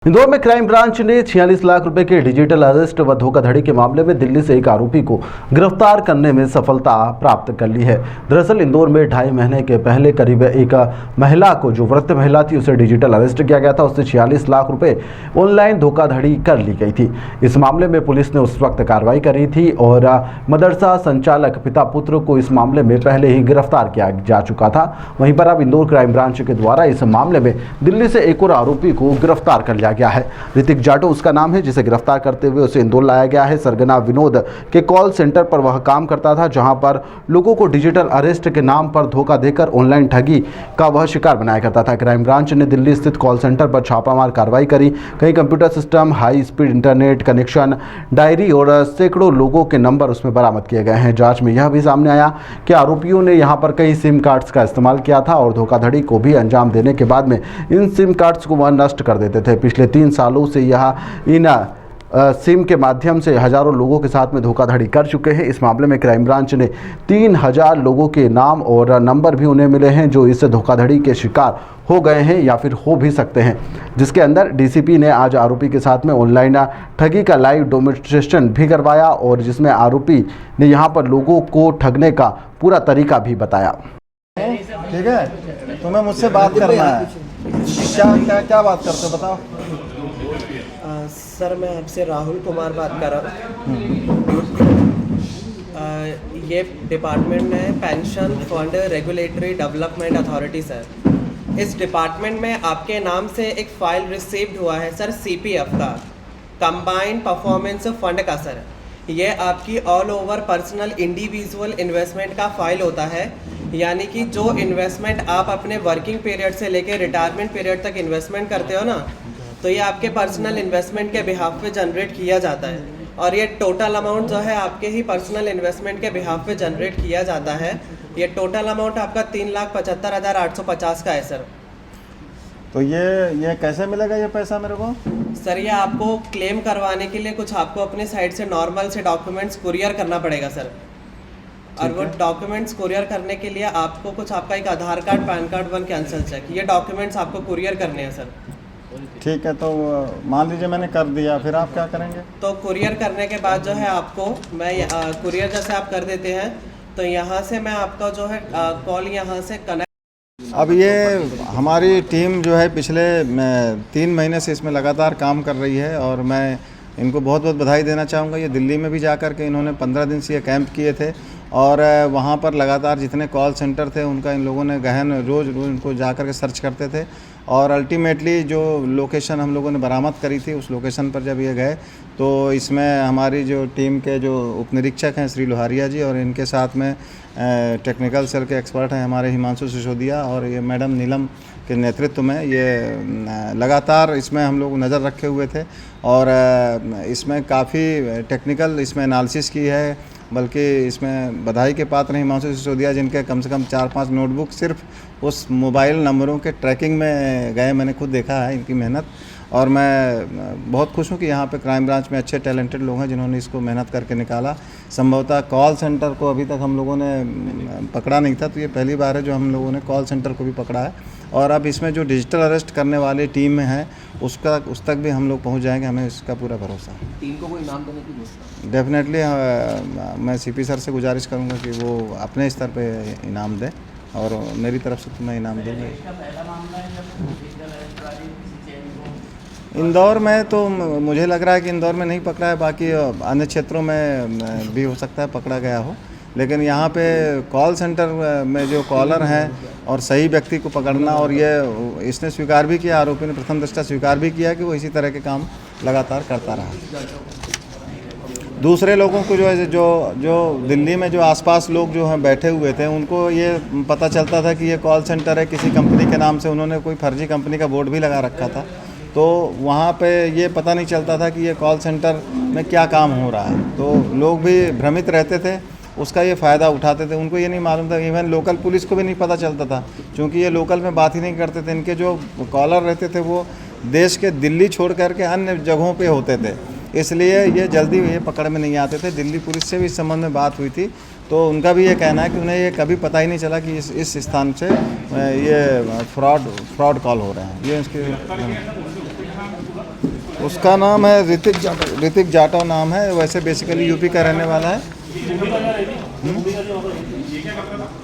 इंदौर में crime branch ने 46 लाख रुपए के डिजिटल अरेस्ट व धोखाधड़ी के मामले में दिल्ली से एक आरोपी को गिरफ्तार करने में सफलता प्राप्त कर ली है। दरअसल इंदौर में 2.5 महीने के पहले करीब एक महिला को, जो वृद्ध महिला थी, उसे डिजिटल अरेस्ट किया गया था। उससे 46 लाख रुपए ऑनलाइन धोखाधड़ी कर ली गई थी। इस मामले में पुलिस ने उस वक्त कार्रवाई करी थी और मदरसा संचालक पिता पुत्र को इस मामले में पहले ही गिरफ्तार किया जा चुका था। वहीं पर अब इंदौर क्राइम ब्रांच के द्वारा इस मामले में दिल्ली से एक और आरोपी को गिरफ्तार कर लिया गया है। ऋतिक जाटो उसका नाम है, जिसे गिरफ्तार करते हुए उसे इंदौर लाया गया है। सरगना विनोद के कॉल सेंटर पर वह काम करता था, जहां पर लोगों को डिजिटल अरेस्ट के नाम पर धोखा देकर ऑनलाइन ठगी का वह शिकार बनाया करता था। क्राइम ब्रांच ने दिल्ली स्थित कॉल सेंटर पर छापामार कार्रवाई करी। कई computer system, high speed internet connection, diary और सैकड़ों लोगों के नंबर उसमें बरामद किए गए हैं। जांच में यह भी सामने आया कि आरोपियों ने यहां पर कई सिम कार्ड्स का इस्तेमाल किया था और धोखाधड़ी को भी अंजाम देने के बाद में इन सिम कार्ड्स को वह नष्ट कर देते थे। पिछले 3 सालों से यह इन सिम के माध्यम से हजारों लोगों के साथ में धोखाधड़ी कर चुके हैं। इस मामले में क्राइम ब्रांच ने 3000 लोगों के नाम और नंबर भी उन्हें मिले हैं, जो इस धोखाधड़ी के शिकार हो गए हैं या फिर हो भी सकते हैं, जिसके अंदर डीसीपी ने आज आरोपी के साथ में ऑनलाइन ठगी का लाइव डेमोन्स्ट्रेशन भी करवाया और जिसमें आरोपी ने यहां पर लोगों को ठगने का पूरा तरीका भी बताया। ठीक है, तुम्हें मुझसे बात करना है। क्या बात करते हो, बताओ। सर, मैं आपसे राहुल कुमार बात कर रहा हूँ। ये डिपार्टमेंट है pension fund regulatory development authority sir. इस डिपार्टमेंट में आपके नाम से एक फ़ाइल रिसीव्ड हुआ है सर, सीपीएफ का, कंबाइंड परफॉर्मेंस फंड का सर। ये आपकी all over personal individual investment का फाइल होता है, यानी कि जो इन्वेस्टमेंट आप अपने वर्किंग पीरियड से लेकर रिटायरमेंट पीरियड तक इन्वेस्टमेंट करते हो ना, तो ये आपके पर्सनल इन्वेस्टमेंट के बिहाफ पे जनरेट किया जाता है। और ये टोटल अमाउंट जो है आपके ही पर्सनल इन्वेस्टमेंट के बिहाफ पे जनरेट किया जाता है। ये टोटल अमाउंट आपका 3,75,850 का है सर। तो ये कैसे मिलेगा ये पैसा मेरे को? सर, ये आपको क्लेम करवाने के लिए कुछ आपको अपने साइड से नॉर्मल से डॉक्यूमेंट्स कुरियर करना पड़ेगा सर। और वो डॉक्यूमेंट्स कुरियर करने के लिए आपको कुछ आपका एक Aadhaar card, PAN card, 1 cancel cheque, ये डॉक्यूमेंट्स आपको कुरियर करने हैं सर। ठीक है, तो मान लीजिए मैंने कर दिया, फिर आप क्या करेंगे? तो कुरियर करने के बाद जो है आपको मैं कुरियर जैसे आप कर देते हैं तो यहाँ से मैं आपका जो है कॉल यहाँ से कनेक्ट। अब ये हमारी टीम जो है पिछले 3 महीने से इसमें लगातार काम कर रही है और मैं इनको बहुत बहुत बधाई देना चाहूँगा। ये दिल्ली में भी जा कर के इन्होंने 15 दिन से ये कैंप किए थे और वहाँ पर लगातार जितने कॉल सेंटर थे उनका इन लोगों ने गहन रोज़ उनको जा कर के सर्च करते थे और अल्टीमेटली जो लोकेशन हम लोगों ने बरामद करी थी उस लोकेशन पर जब ये गए तो इसमें हमारी जो टीम के जो उपनिरीक्षक हैं श्री लोहारिया जी और इनके साथ में टेक्निकल सेल के एक्सपर्ट हैं हमारे हिमांशु सिसोदिया और ये मैडम नीलम के नेतृत्व में ये लगातार इसमें हम लोग नज़र रखे हुए थे और इसमें काफ़ी टेक्निकल इसमें एनालिसिस की है। बल्कि इसमें बधाई के पात्र हैं हिमांशु सिसोदिया, जिनके कम से कम 4-5 नोटबुक सिर्फ उस मोबाइल नंबरों के ट्रैकिंग में गए। मैंने खुद देखा है इनकी मेहनत और मैं बहुत खुश हूँ कि यहाँ पे क्राइम ब्रांच में अच्छे टैलेंटेड लोग हैं जिन्होंने इसको मेहनत करके निकाला। संभवतः कॉल सेंटर को अभी तक हम लोगों ने पकड़ा नहीं था, तो ये पहली बार है जो हम लोगों ने कॉल सेंटर को भी पकड़ा है और अब इसमें जो डिजिटल अरेस्ट करने वाली टीम में है उस तक भी हम लोग पहुँच जाएंगे, हमें इसका पूरा भरोसा है। टीम को कोई इनाम देने की डेफिनेटली मैं सीपी सर से गुजारिश करूँगा कि वो अपने स्तर पे इनाम दें और मेरी तरफ से तो मैं इनाम दूँगा। इंदौर में तो मुझे लग रहा है कि इंदौर में नहीं पकड़ा है, बाकी अन्य क्षेत्रों में भी हो सकता है पकड़ा गया हो, लेकिन यहाँ पे कॉल सेंटर में जो कॉलर हैं और सही व्यक्ति को पकड़ना, और ये इसने स्वीकार भी किया, आरोपी ने प्रथम दृष्टया स्वीकार भी किया कि वो इसी तरह के काम लगातार करता रहा। दूसरे लोगों को जो है जो दिल्ली में जो आसपास लोग जो हैं बैठे हुए थे उनको ये पता चलता था कि ये कॉल सेंटर है किसी कंपनी के नाम से, उन्होंने कोई फर्जी कंपनी का बोर्ड भी लगा रखा था, तो वहाँ पे ये पता नहीं चलता था कि ये कॉल सेंटर में क्या काम हो रहा है, तो लोग भी भ्रमित रहते थे, उसका ये फ़ायदा उठाते थे। उनको ये नहीं मालूम था, इवन लोकल पुलिस को भी नहीं पता चलता था क्योंकि ये लोकल में बात ही नहीं करते थे। इनके जो कॉलर रहते थे वो देश के दिल्ली छोड़ करके अन्य जगहों पे होते थे, इसलिए ये जल्दी ये पकड़ में नहीं आते थे। दिल्ली पुलिस से भी इस संबंध में बात हुई थी तो उनका भी ये कहना है कि उन्हें ये कभी पता ही नहीं चला कि इस स्थान से ये फ्रॉड कॉल हो रहे हैं। ये इसके उसका नाम है ऋतिक जाटव नाम है। वैसे बेसिकली यूपी का रहने वाला है।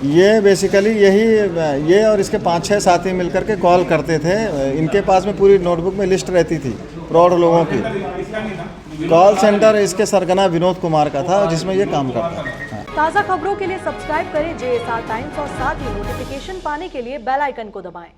ये बेसिकली ये और इसके 5-6 साथी मिलकर के कॉल करते थे। इनके पास में पूरी नोटबुक में लिस्ट रहती थी प्रौढ़ लोगों की। कॉल सेंटर इसके सरगना विनोद कुमार का था, जिसमें ये काम करता था। ताज़ा खबरों के लिए सब्सक्राइब करें JSR टाइम्स और साथ ही नोटिफिकेशन पाने के लिए बेल आइकन को दबाएं।